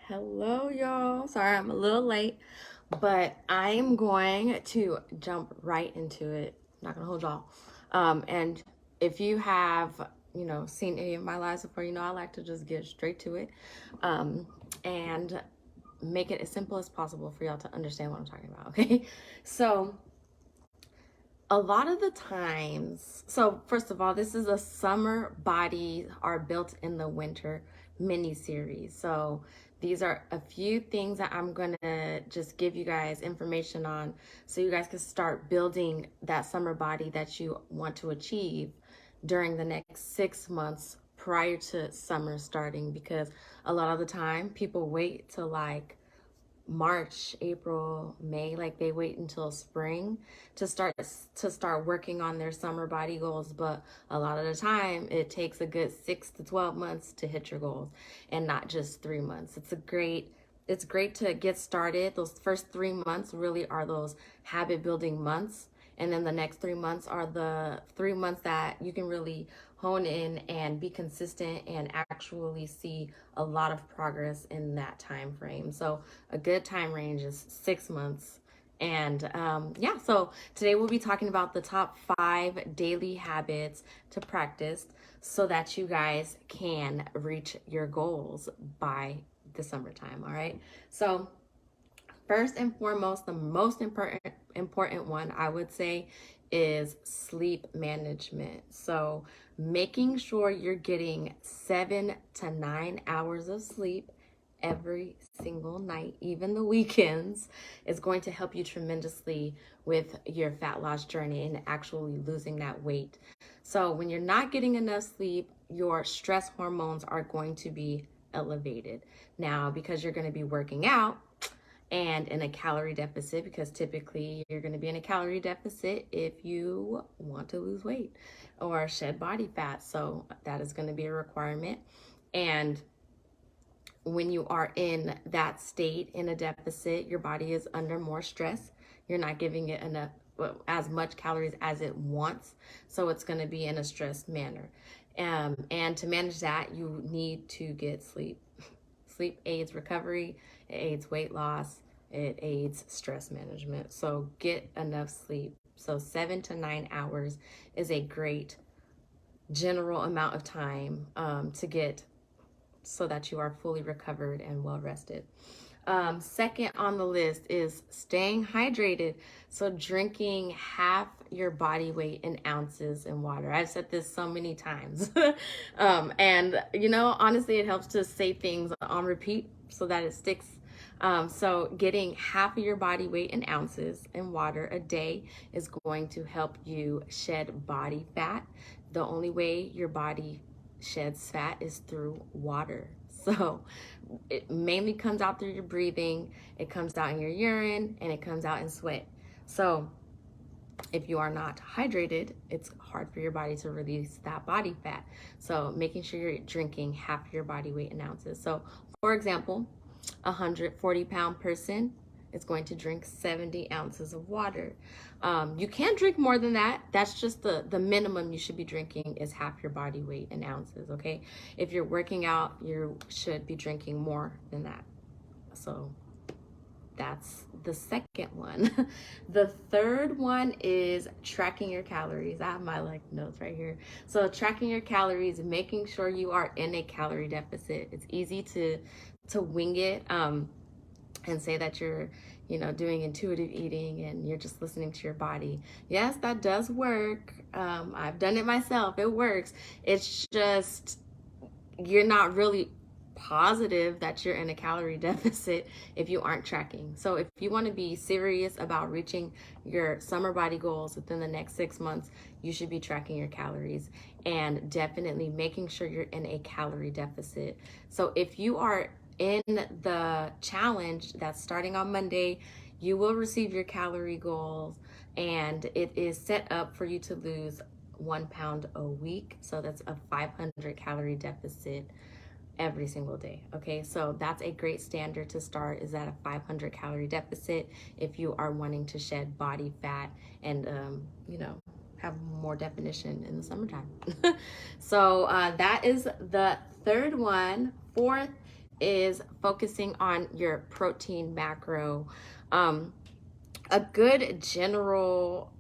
Hello, y'all. Sorry I'm a little late, but I am going to jump right into it. Not gonna hold y'all. And if you have, seen any of my lives before, I like to just get straight to it, and make it as simple as possible for y'all to understand what I'm talking about. Okay, so a lot of the times, so first of all, this is a summer bodies are built in the winter mini series. So these are a few things that I'm gonna just give you guys information on so you guys can start building that summer body that you want to achieve during the next 6 months prior to summer starting, because a lot of the time people wait till like March, April, May, like they wait until spring to start working on their summer body goals, but a lot of the time it takes a good 6 to 12 months to hit your goals and not just 3 months. It's great to get started. Those first 3 months really are those habit building months. And then the next 3 months are the 3 months that you can really hone in and be consistent and actually see a lot of progress in that time frame. So a good time range is 6 months. And yeah, so today we'll be talking about the top 5 daily habits to practice so that you guys can reach your goals by the summertime. All right. So first and foremost, the most important one I would say is sleep management. So making sure you're getting 7 to 9 hours of sleep every single night, even the weekends, is going to help you tremendously with your fat loss journey and actually losing that weight. So when you're not getting enough sleep, your stress hormones are going to be elevated. Now, because you're going to be working out and in a calorie deficit, because typically you're going to be in a calorie deficit if you want to lose weight or shed body fat. So that is going to be a requirement. And when you are in that state in a deficit, your body is under more stress. You're not giving it enough, as much calories as it wants. So it's going to be in a stressed manner. And to manage that, you need to get sleep. Sleep aids recovery, it aids weight loss, it aids stress management. So get enough sleep. So 7 to 9 hours is a great general amount of time to get so that you are fully recovered and well rested. Second on the list is staying hydrated. So drinking half your body weight in ounces in water. I've said this so many times. And honestly, it helps to say things on repeat so that it sticks. So getting half of your body weight in ounces in water a day is going to help you shed body fat. The only way your body sheds fat is through water. So it mainly comes out through your breathing, it comes out in your urine, and it comes out in sweat. So if you are not hydrated, it's hard for your body to release that body fat. So making sure you're drinking half your body weight in ounces. So for example, a 140-pound person is going to drink 70 ounces of water. You can drink more than that. That's just the minimum you should be drinking is half your body weight in ounces, okay? If you're working out, you should be drinking more than that. So that's the second one. The third one is tracking your calories. I have my notes right here. So tracking your calories, making sure you are in a calorie deficit. It's easy to wing it and say that you're doing intuitive eating and you're just listening to your body. Yes, that does work. I've done it myself. It works. It's just you're not really positive that you're in a calorie deficit if you aren't tracking. So if you want to be serious about reaching your summer body goals within the next 6 months, you should be tracking your calories and definitely making sure you're in a calorie deficit. So if you are in the challenge that's starting on Monday, you will receive your calorie goals, and it is set up for you to lose 1 pound a week. So that's a 500 calorie deficit every single day. Okay, so that's a great standard to start, is at a 500 calorie deficit if you are wanting to shed body fat and have more definition in the summertime. So that is the third one. Fourth is focusing on your protein macro. A good general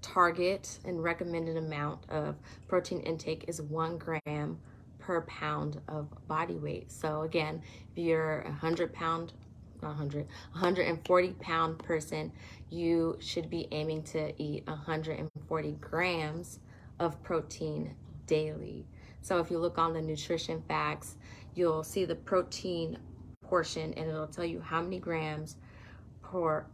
target and recommended amount of protein intake is 1 gram per pound of body weight. So again, if you're a 140-pound person, you should be aiming to eat 140 grams of protein daily. So if you look on the nutrition facts, you'll see the protein portion and it'll tell you how many grams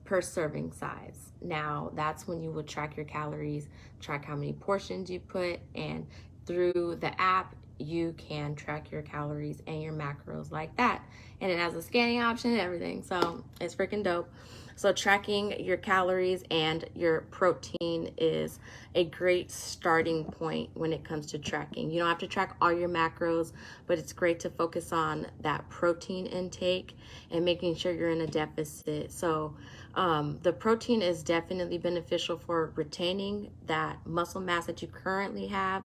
per serving size. Now that's when you would track your calories, track how many portions you put, and through the app you can track your calories and your macros like that. And it has a scanning option and everything, so it's freaking dope. So tracking your calories and your protein is a great starting point when it comes to tracking. You don't have to track all your macros, but it's great to focus on that protein intake and making sure you're in a deficit. So the protein is definitely beneficial for retaining that muscle mass that you currently have,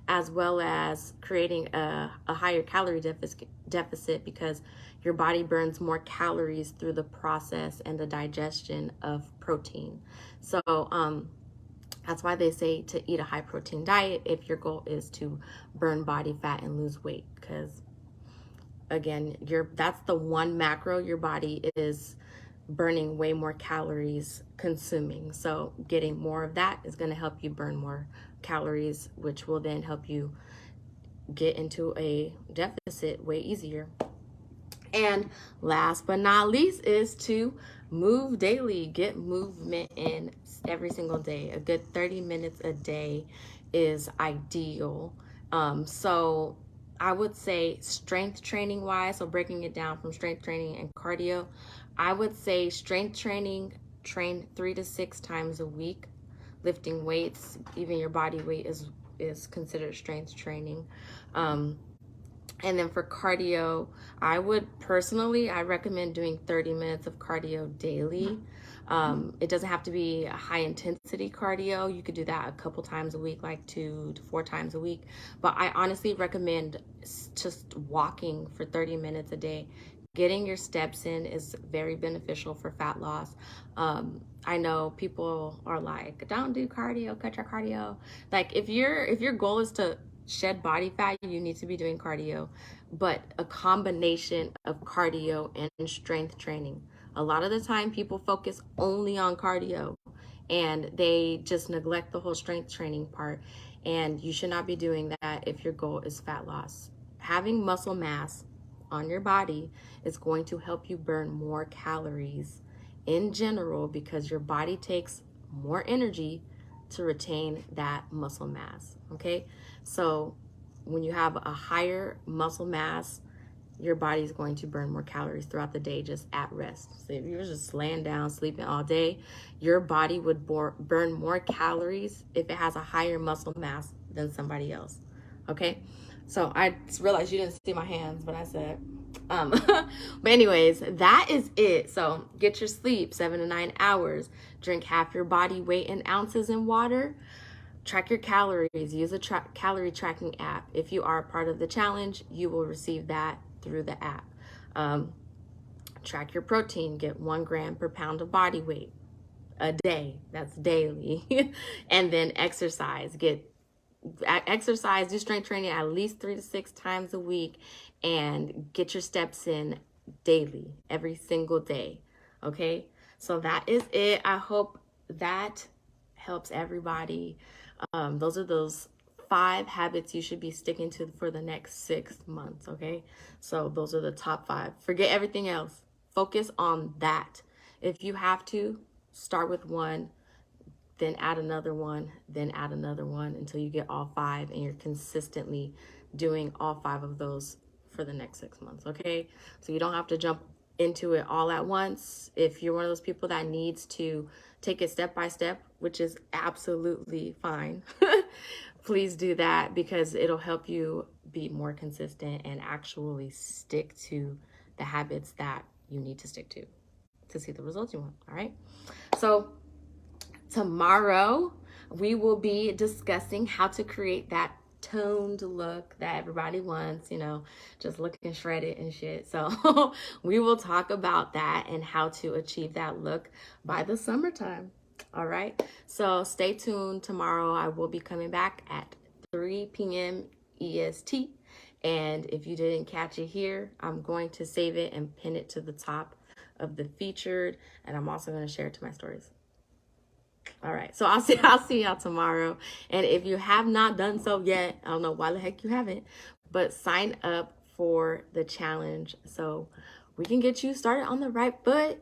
as well as creating a higher calorie deficit because your body burns more calories through the process and the digestion of protein. So that's why they say to eat a high protein diet if your goal is to burn body fat and lose weight, because again, that's the one macro your body is burning way more calories consuming. So getting more of that is going to help you burn more calories, which will then help you get into a deficit way easier. And last but not least is to move daily. Get movement in every single day. A good 30 minutes a day is ideal. So I would say strength training wise, so breaking it down from strength training and cardio, I would say strength training, train 3 to 6 times a week. Lifting weights, even your body weight is considered strength training. And then for cardio, I recommend doing 30 minutes of cardio daily. It doesn't have to be a high intensity cardio. You could do that a couple times a week, like 2 to 4 times a week. But I honestly recommend just walking for 30 minutes a day. Getting your steps in is very beneficial for fat loss. I know people are like, don't do cardio, cut your cardio. Like if your goal is to shed body fat, you need to be doing cardio, but a combination of cardio and strength training. A lot of the time people focus only on cardio and they just neglect the whole strength training part, and you should not be doing that if your goal is fat loss. Having muscle mass on your body is going to help you burn more calories in general because your body takes more energy to retain that muscle mass. Okay, so when you have a higher muscle mass, your body is going to burn more calories throughout the day just at rest. So if you were just laying down sleeping all day, your body would burn more calories if it has a higher muscle mass than somebody else. Okay, so I realized you didn't see my hands when I said but anyways, that is it. So get your sleep, 7 to 9 hours, drink half your body weight in ounces in water, track your calories, use a calorie tracking app. If you are a part of the challenge, you will receive that through the app. Track your protein, get 1 gram per pound of body weight a day. That's daily. And then exercise, do strength training at least 3 to 6 times a week, and get your steps in daily, every single day. Okay, so that is it. I hope that helps everybody. Those are those 5 habits you should be sticking to for the next 6 months. Okay, so those are the top 5. Forget everything else. Focus on that. If you have to, start with 1, then add another 1, then add another 1 until you get all 5 and you're consistently doing all 5 of those for the next 6 months. Okay, so you don't have to jump into it all at once. If you're one of those people that needs to take it step by step, which is absolutely fine, please do that, because it'll help you be more consistent and actually stick to the habits that you need to stick to see the results you want. All right, so tomorrow we will be discussing how to create that toned look that everybody wants, you know, just looking shredded and shit. So we will talk about that and how to achieve that look by the summertime. All right. So stay tuned. Tomorrow I will be coming back at 3 p.m. EST. And if you didn't catch it here, I'm going to save it and pin it to the top of the featured. And I'm also going to share it to my stories. All right, so I'll see y'all tomorrow. And if you have not done so yet, I don't know why the heck you haven't, but sign up for the challenge so we can get you started on the right foot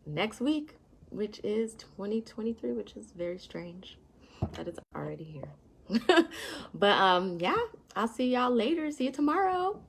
next week, which is 2023, which is very strange that it's already here. But yeah, I'll see y'all later. See you tomorrow.